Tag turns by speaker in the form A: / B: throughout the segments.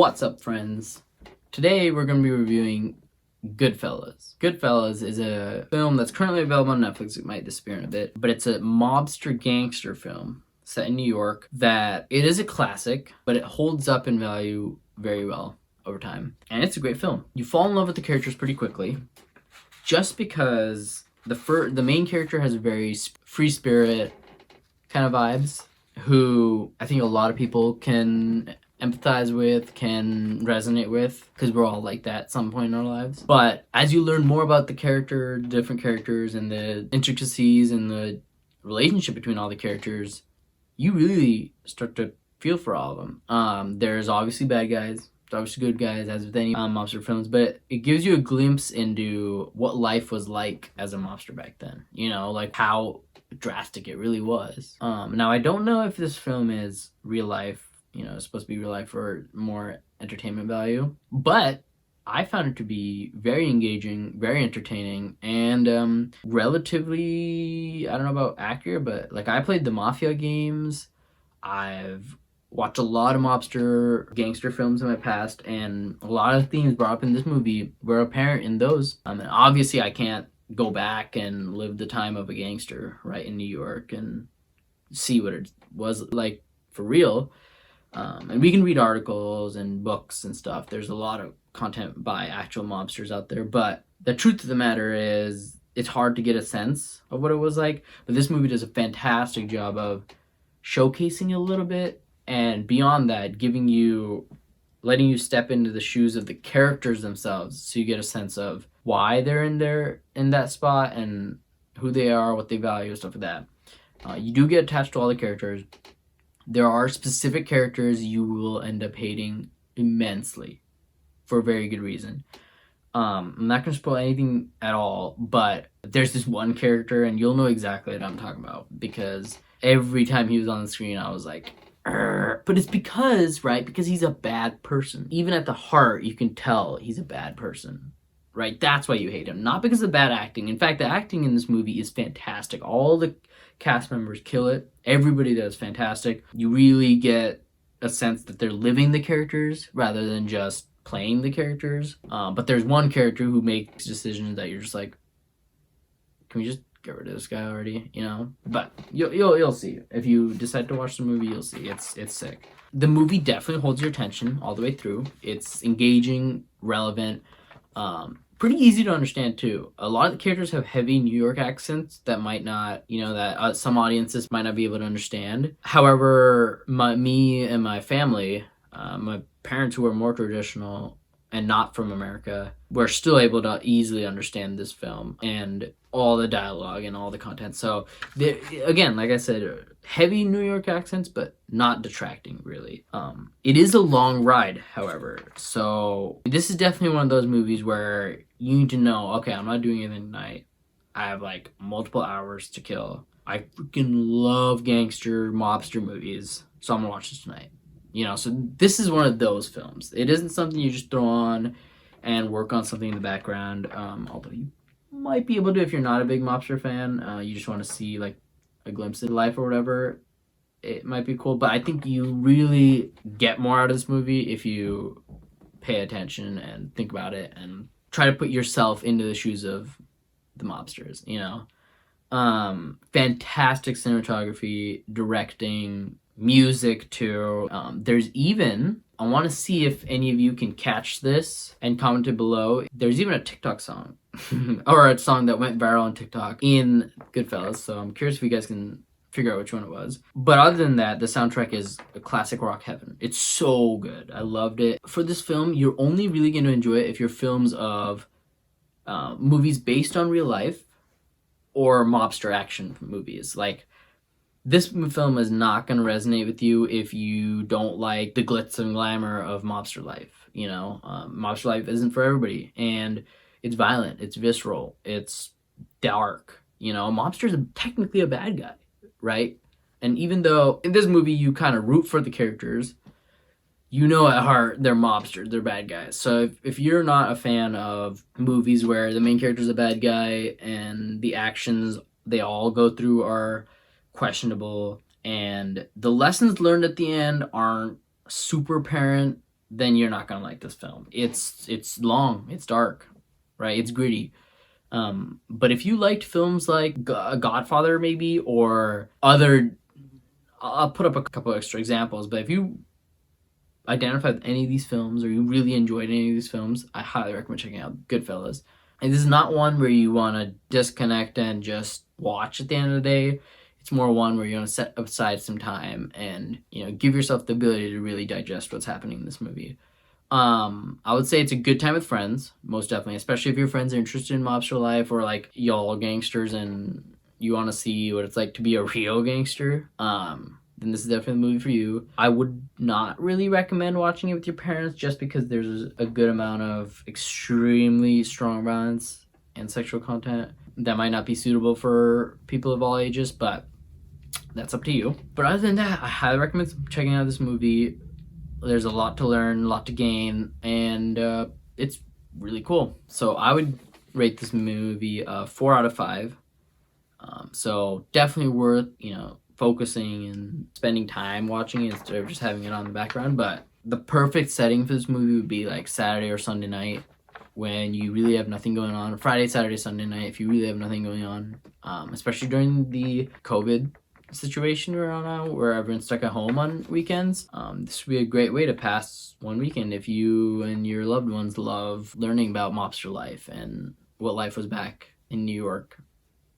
A: What's up, friends? Today we're going to be reviewing Goodfellas. Goodfellas is a film that's currently available on Netflix. It might disappear in a bit, but it's a mobster gangster film set in New York that it is a classic, but it holds up in value very well over time. And it's a great film. You fall in love with the characters pretty quickly just because the main character has a very free spirit kind of vibes who I think a lot of people can empathize with, can resonate with, because we're all like that at some point in our lives. But as you learn more about the different characters, and the intricacies and the relationship between all the characters, you really start to feel for all of them. There's obviously bad guys, there's obviously good guys, as with any mobster films, but it gives you a glimpse into what life was like as a mobster back then. You know, like how drastic it really was. Now I don't know if this film is real life, you know, it's supposed to be real life for more entertainment value, but I found it to be very engaging, very entertaining, and relatively, I don't know about accurate, but like I played the Mafia games. I've watched a lot of mobster gangster films in my past, and a lot of themes brought up in this movie were apparent in those. And obviously I can't go back and live the time of a gangster right in New York and see what it was like for real. And we can read articles and books and stuff. There's a lot of content by actual mobsters out there, but the truth of the matter is it's hard to get a sense of what it was like. But this movie does a fantastic job of showcasing a little bit, and beyond that, letting you step into the shoes of the characters themselves, so you get a sense of why they're in that spot and who they are, what they value, stuff like that. You do get attached to all the characters. There are specific characters you will end up hating immensely for a very good reason. I'm not going to spoil anything at all, but there's this one character, and you'll know exactly what I'm talking about, because every time he was on the screen, I was like, "Arr." But it's because he's a bad person. Even at the heart, you can tell he's a bad person, right? That's why you hate him, not because of bad acting. In fact, the acting in this movie is fantastic. All the cast members kill it. Everybody does fantastic. You really get a sense that they're living the characters rather than just playing the characters. But there's one character who makes decisions that you're just like, can we just get rid of this guy already? You know. But you'll see if you decide to watch the movie. You'll see it's sick. The movie definitely holds your attention all the way through. It's engaging, relevant. Pretty easy to understand too. A lot of the characters have heavy New York accents that might not, that some audiences might not be able to understand. However, me and my family, my parents who are more traditional and not from America, were still able to easily understand this film and all the dialogue and all the content. So, again, like I said, heavy New York accents, but not detracting, really. It is a long ride, however. So, this is definitely one of those movies where you need to know, okay, I'm not doing anything tonight. I have, like, multiple hours to kill. I freaking love gangster, mobster movies, so I'm gonna watch this tonight. You know, so this is one of those films. It isn't something you just throw on and work on something in the background. Although you might be able to if you're not a big mobster fan. You just want to see like a glimpse of life or whatever. It might be cool. But I think you really get more out of this movie if you pay attention and think about it and try to put yourself into the shoes of the mobsters, you know. Fantastic cinematography, directing, music too. There's even, I want to see if any of you can catch this and comment it below. There's even a TikTok song or a song that went viral on TikTok in Goodfellas, so I'm curious if you guys can figure out which one it was. But other than that, the soundtrack is a classic rock heaven. It's so good. I loved it. For this film, you're only really going to enjoy it if you're films of movies based on real life or mobster action movies. Like, this film is not going to resonate with you if you don't like the glitz and glamour of mobster life. You know, mobster life isn't for everybody, and it's violent, it's visceral, it's dark. You know, a mobster is technically a bad guy, right? And even though in this movie you kind of root for the characters, you know at heart they're mobsters, they're bad guys. So if you're not a fan of movies where the main character's a bad guy and the actions they all go through are questionable and the lessons learned at the end aren't super apparent, then you're not gonna like this film. It's long, it's dark, right? It's gritty. But if you liked films like Godfather, maybe, or other, I'll put up a couple extra examples. But if you identified with any of these films, or you really enjoyed any of these films, I highly recommend checking out Goodfellas. And this is not one where you want to disconnect and just watch at the end of the day. It's more one where you want to set aside some time and, give yourself the ability to really digest what's happening in this movie. I would say it's a good time with friends, most definitely, especially if your friends are interested in mobster life, or like y'all gangsters and you want to see what it's like to be a real gangster. Then this is definitely the movie for you. I would not really recommend watching it with your parents, just because there's a good amount of extremely strong violence and sexual content that might not be suitable for people of all ages, but that's up to you. But other than that, I highly recommend checking out this movie. There's a lot to learn, a lot to gain, and it's really cool. So I would rate this movie a 4 out of 5. So definitely worth, focusing and spending time watching it instead of just having it on the background. But the perfect setting for this movie would be like Saturday or Sunday night, when you really have nothing going on. Friday, Saturday, Sunday night, if you really have nothing going on, especially during the COVID situation we're on now, where everyone's stuck at home on weekends. This would be a great way to pass one weekend if you and your loved ones love learning about mobster life and what life was back in New York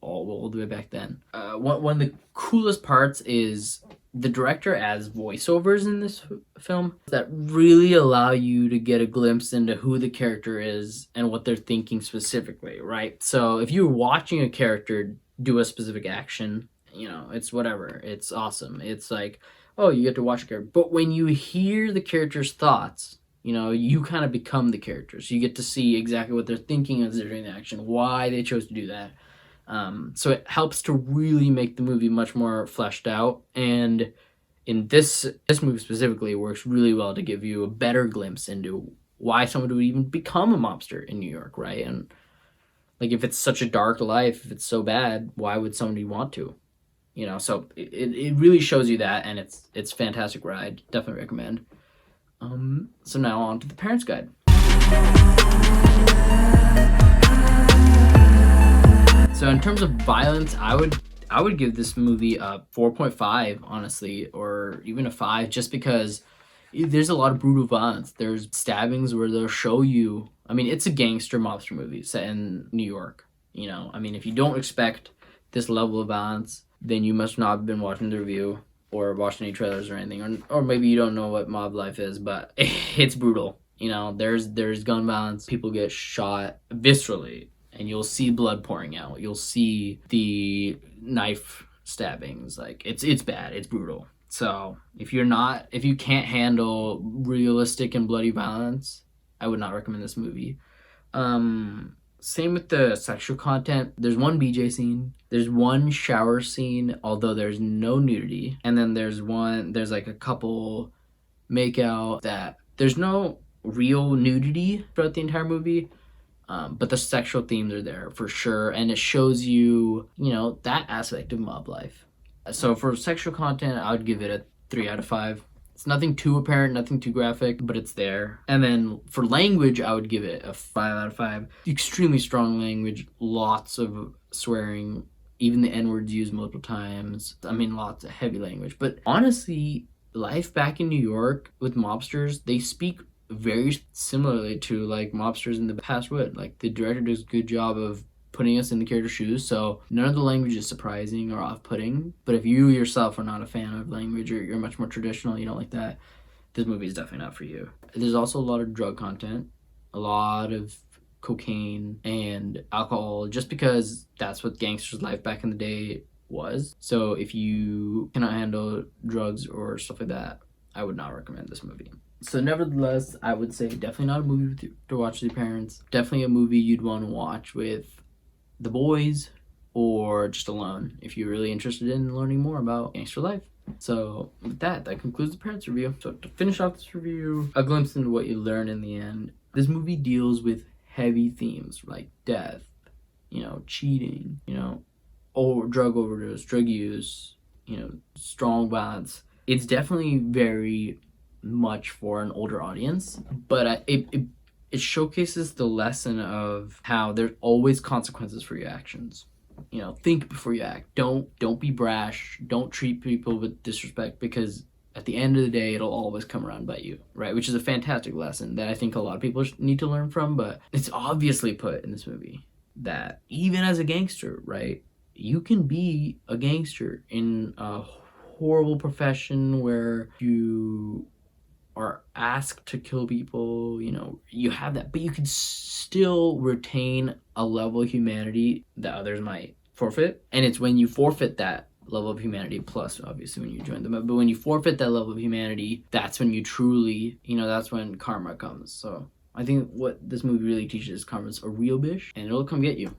A: all the way back then. One of the coolest parts is the director adds voiceovers in this film that really allow you to get a glimpse into who the character is and what they're thinking specifically, right? So if you're watching a character do a specific action, it's whatever. It's awesome. It's like, oh, you get to watch a character. But when you hear the character's thoughts, you kind of become the character. So you get to see exactly what they're thinking as they're doing the action, why they chose to do that. So it helps to really make the movie much more fleshed out. And in this movie specifically, it works really well to give you a better glimpse into why someone would even become a mobster in New York, right? And like, if it's such a dark life, if it's so bad, why would somebody want to? So it really shows you that, and it's fantastic ride. Definitely recommend. So now on to the Parents Guide. So in terms of violence, I would give this movie a 4.5, honestly, or even a 5, just because there's a lot of brutal violence. There's stabbings where they'll show you. I mean, it's a gangster mobster movie set in New York. If you don't expect this level of violence, then you must not have been watching the review or watched any trailers or anything, or maybe you don't know what mob life is, but it's brutal. There's gun violence. People get shot viscerally, and you'll see blood pouring out. You'll see the knife stabbings. Like, it's bad. It's brutal. So if you can't handle realistic and bloody violence, I would not recommend this movie. Same with the sexual content. There's one BJ scene. There's one shower scene, although there's no nudity. And then there's like a couple make out that there's no real nudity throughout the entire movie. But the sexual themes are there for sure. And it shows you, that aspect of mob life. So for sexual content, I would give it a 3 out of 5. It's nothing too apparent, nothing too graphic, but it's there. And then for language, I would give it a 5 out of 5. Extremely strong language, lots of swearing, even the N-word's used multiple times. Lots of heavy language. But honestly, life back in New York with mobsters, they speak very similarly to like mobsters in the past would. Like, the director does a good job of putting us in the character's shoes, so none of the language is surprising or off-putting. But if you yourself are not a fan of language, or you're much more traditional, you don't like that, this movie is definitely not for you. There's also a lot of drug content, a lot of cocaine and alcohol, just because that's what gangsters' life back in the day was. So if you cannot handle drugs or stuff like that, I would not recommend this movie. So nevertheless, I would say definitely not a movie to watch with your parents. Definitely a movie you'd want to watch with the boys, or just alone if you're really interested in learning more about gangster life. So with that concludes the Parents Review. So to finish off this review, a glimpse into what you learn in the end. This movie deals with heavy themes like death, cheating, or drug overdose, drug use, strong violence. It's definitely very much for an older audience, but it showcases the lesson of how there's always consequences for your actions. You know, think before you act. Don't be brash. Don't treat people with disrespect, because at the end of the day, it'll always come around by you, right? Which is a fantastic lesson that I think a lot of people need to learn from, but it's obviously put in this movie that even as a gangster, right, you can be a gangster in a horrible profession where you are asked to kill people, you know, you have that, but you can still retain a level of humanity that others might forfeit. And it's when you forfeit that level of humanity, plus obviously when you join them, but when you forfeit that level of humanity, that's when you truly, you know, that's when karma comes. So I think what this movie really teaches is karma's a real bitch, and it'll come get you.